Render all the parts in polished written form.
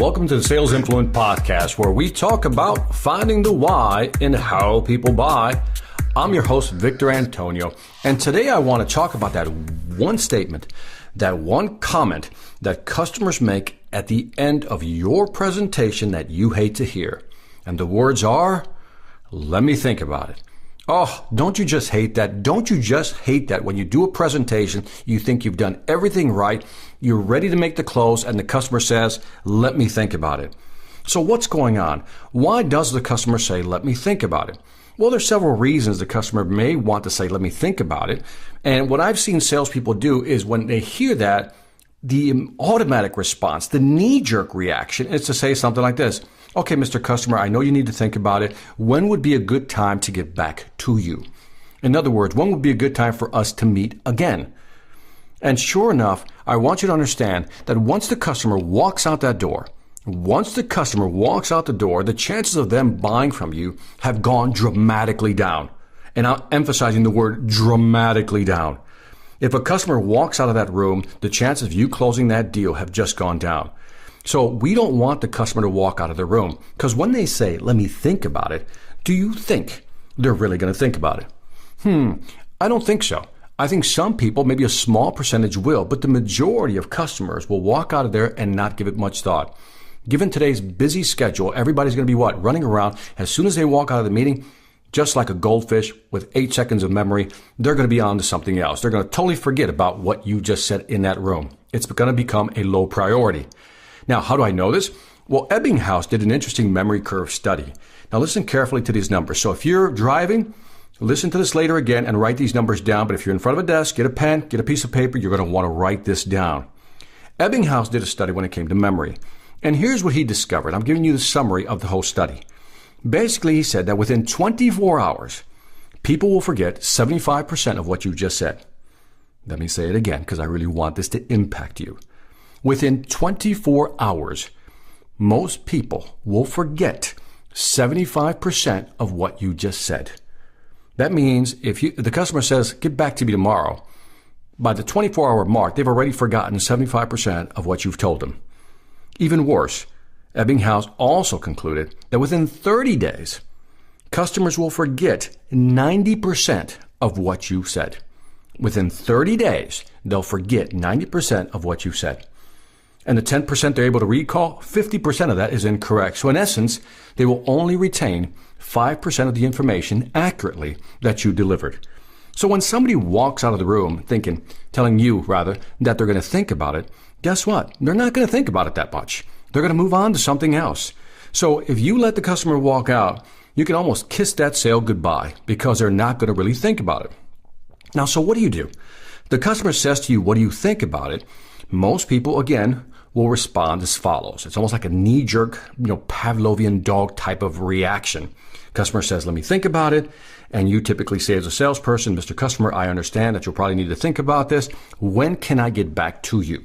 Welcome to the Sales Influence Podcast, where we talk about finding the why in how people buy. I'm your host, Victor Antonio, and today I want to talk about that one statement, that one comment that customers make at the end of your presentation that you hate to hear. And the words are, let me think about it. Oh, don't you just hate that? Don't you just hate that when you do a presentation, you think you've done everything right, you're ready to make the close, and the customer says, let me think about it. So what's going on? Why does the customer say, let me think about it? Well, there's several reasons the customer may want to say, let me think about it. And what I've seen salespeople do is when they hear that, the automatic response, the knee-jerk reaction is to say something like this. Okay, Mr. Customer, I know you need to think about it. When would be a good time to get back to you? In other words, when would be a good time for us to meet again? And sure enough, I want you to understand that once the customer walks out the door, the chances of them buying from you have gone dramatically down. And I'm emphasizing the word dramatically down. If a customer walks out of that room, the chances of you closing that deal have just gone down. So we don't want the customer to walk out of the room, because when they say, let me think about it, do you think they're really going to think about it? I don't think so. I think some people, maybe a small percentage will, but the majority of customers will walk out of there and not give it much thought. Given today's busy schedule, everybody's going to be running around. As soon as they walk out of the meeting, just like a goldfish with 8 seconds of memory, they're going to be on to something else. They're going to totally forget about what you just said in that room. It's going to become a low priority. Now, how do I know this? Well, Ebbinghaus did an interesting memory curve study. Now, listen carefully to these numbers. So if you're driving, listen to this later again and write these numbers down. But if you're in front of a desk, get a pen, get a piece of paper, you're going to want to write this down. Ebbinghaus did a study when it came to memory. And here's what he discovered. I'm giving you the summary of the whole study. Basically, he said that within 24 hours, people will forget 75% of what you just said. Let me say it again, because I really want this to impact you. Within 24 hours, most people will forget 75% of what you just said. That means if the customer says, get back to me tomorrow, by the 24-hour mark, they've already forgotten 75% of what you've told them. Even worse, Ebbinghaus also concluded that within 30 days, customers will forget 90% of what you said. Within 30 days, they'll forget 90% of what you said. And the 10% they're able to recall, 50% of that is incorrect. So in essence, they will only retain 5% of the information accurately that you delivered. So when somebody walks out of the room telling you that they're going to think about it, guess what? They're not going to think about it that much. They're going to move on to something else. So if you let the customer walk out, you can almost kiss that sale goodbye because they're not going to really think about it. Now, so what do? The customer says to you, what do you think about it? Most people, again, will respond as follows. It's almost like a knee-jerk, Pavlovian dog type of reaction. Customer says, let me think about it. And you typically say as a salesperson, Mr. Customer, I understand that you'll probably need to think about this. When can I get back to you?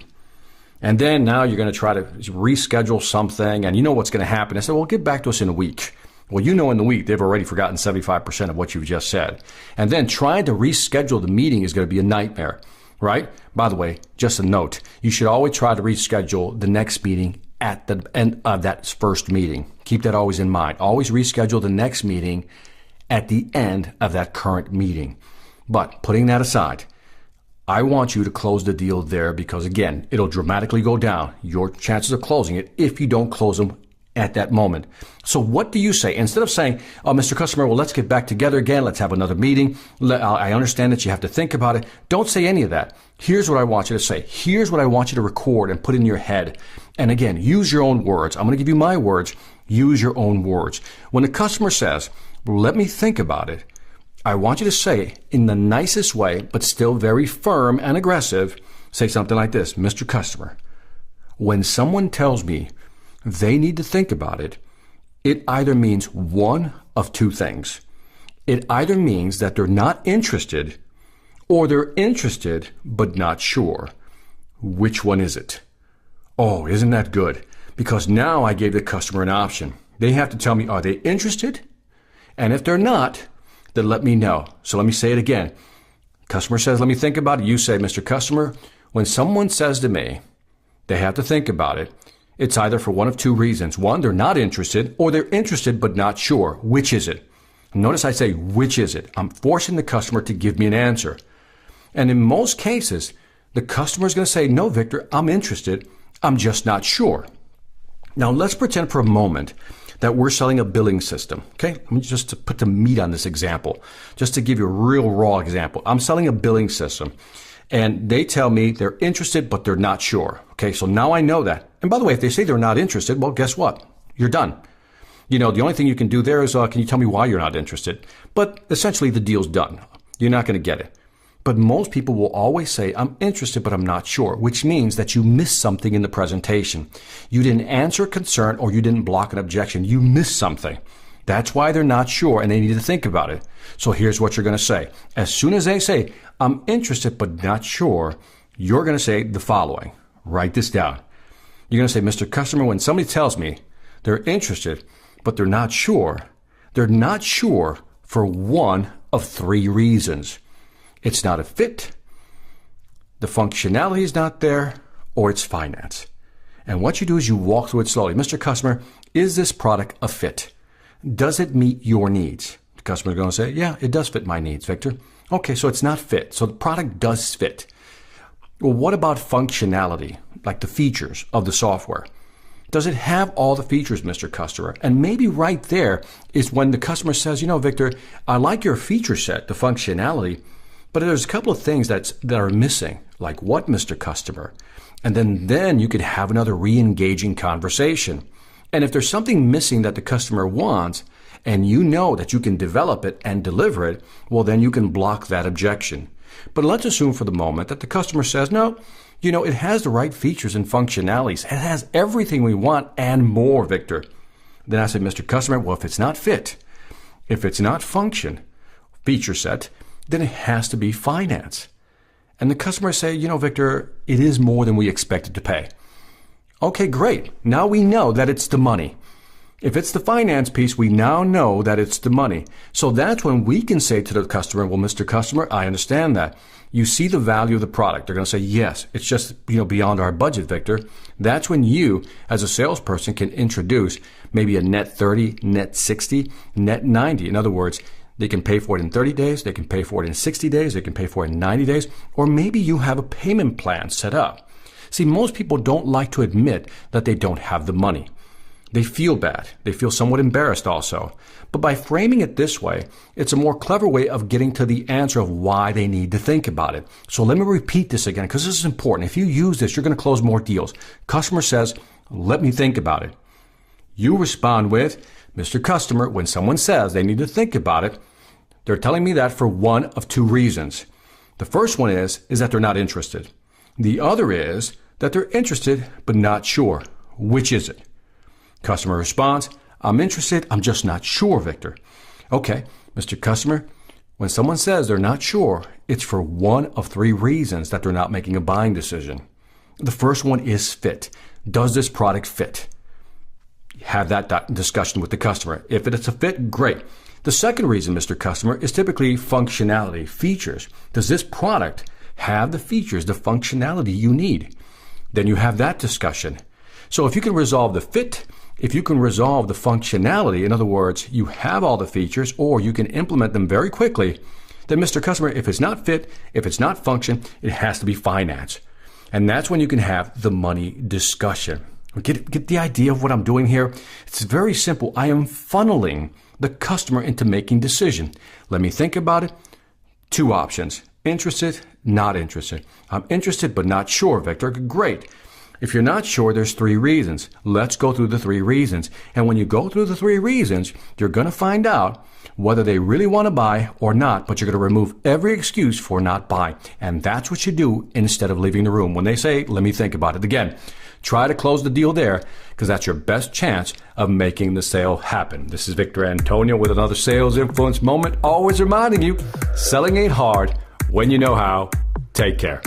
And then now you're going to try to reschedule something, and you know what's going to happen. They say, well, get back to us in a week. Well, in the week, they've already forgotten 75% of what you've just said. And then trying to reschedule the meeting is going to be a nightmare, right? By the way, just a note, you should always try to reschedule the next meeting at the end of that first meeting. Keep that always in mind. Always reschedule the next meeting at the end of that current meeting. But putting that aside, I want you to close the deal there because, again, it'll dramatically go down your chances of closing it if you don't close them at that moment. So what do you say? Instead of saying, oh, Mr. Customer, well, let's get back together again. Let's have another meeting. I understand that you have to think about it. Don't say any of that. Here's what I want you to say. Here's what I want you to record and put in your head. And again, use your own words. I'm going to give you my words. Use your own words. When the customer says, let me think about it, I want you to say in the nicest way, but still very firm and aggressive, say something like this. Mr. Customer, when someone tells me they need to think about it, it either means one of two things. It either means that they're not interested or they're interested but not sure. Which one is it? Oh, isn't that good? Because now I gave the customer an option. They have to tell me, are they interested? And if they're not, then let me know. So let me say it again. Customer says, let me think about it. You say, Mr. Customer, when someone says to me, they have to think about it, It's either for one of two reasons. One, they're not interested, or they're interested but not sure. Which is it? Notice I say, which is it? I'm forcing the customer to give me an answer. And in most cases, the customer is going to say, no, Victor, I'm interested. I'm just not sure. Now, let's pretend for a moment that we're selling a billing system. Okay, let me just put the meat on this example, just to give you a real raw example. I'm selling a billing system, and they tell me they're interested, but they're not sure. Okay, so now I know that. And by the way, if they say they're not interested, well, guess what? You're done. The only thing you can do there is, can you tell me why you're not interested? But essentially, the deal's done. You're not going to get it. But most people will always say, I'm interested, but I'm not sure, which means that you missed something in the presentation. You didn't answer a concern or you didn't block an objection. You missed something. That's why they're not sure and they need to think about it. So here's what you're going to say. As soon as they say, I'm interested, but not sure, you're going to say the following. Write this down. You're going to say, Mr. Customer, when somebody tells me they're interested, but they're not sure for one of three reasons. It's not a fit, the functionality is not there, or it's finance. And what you do is you walk through it slowly. Mr. Customer, is this product a fit? Does it meet your needs? The customer is going to say, yeah, it does fit my needs, Victor. Okay, so it's not fit. So the product does fit. Well, what about functionality, like the features of the software? Does it have all the features, Mr. Customer? And maybe right there is when the customer says, Victor, I like your feature set, the functionality, but there's a couple of things that are missing. Like what, Mr. Customer? And then you could have another re-engaging conversation. And if there's something missing that the customer wants, and you know that you can develop it and deliver it, well, then you can block that objection. But let's assume for the moment that the customer says, no, it has the right features and functionalities. It has everything we want and more, Victor. Then I said, Mr. Customer, well, if it's not fit, if it's not feature set, then it has to be finance. And the customer say, Victor, it is more than we expected to pay. Okay, great. Now we know that it's the money. If it's the finance piece, we now know that it's the money. So that's when we can say to the customer, well, Mr. Customer, I understand that. You see the value of the product. They're going to say, yes, it's just, beyond our budget, Victor. That's when you, as a salesperson, can introduce maybe a net 30, net 60, net 90. In other words, they can pay for it in 30 days, they can pay for it in 60 days, they can pay for it in 90 days, or maybe you have a payment plan set up. See, most people don't like to admit that they don't have the money. They feel bad. They feel somewhat embarrassed also. But by framing it this way, it's a more clever way of getting to the answer of why they need to think about it. So let me repeat this again, because this is important. If you use this, you're going to close more deals. Customer says, let me think about it. You respond with, Mr. Customer, when someone says they need to think about it, they're telling me that for one of two reasons. The first one is that they're not interested. The other is that they're interested but not sure. Which is it? Customer responds, I'm interested, I'm just not sure, Victor. Okay, Mr. Customer, when someone says they're not sure, it's for one of three reasons that they're not making a buying decision. The first one is fit. Does this product fit? Have that discussion with the customer. If it's a fit, great. The second reason, Mr. Customer, is typically functionality, features. Does this product have the features, the functionality you need? Then you have that discussion. So if you can resolve the fit, if you can resolve the functionality, in other words, you have all the features or you can implement them very quickly, then Mr. Customer, if it's not fit, if it's not function, it has to be finance. And that's when you can have the money discussion. Get the idea of what I'm doing here? It's very simple. I am funneling the customer into making decision. Let me think about it. Two options. Interested, not interested. I'm interested but not sure, Victor. Great. If you're not sure, there's three reasons. Let's go through the three reasons. And when you go through the three reasons, you're going to find out whether they really want to buy or not, but you're going to remove every excuse for not buying. And that's what you do instead of leaving the room. When they say, let me think about it again, try to close the deal there because that's your best chance of making the sale happen. This is Victor Antonio with another Sales Influence Moment. Always reminding you, selling ain't hard when you know how. Take care.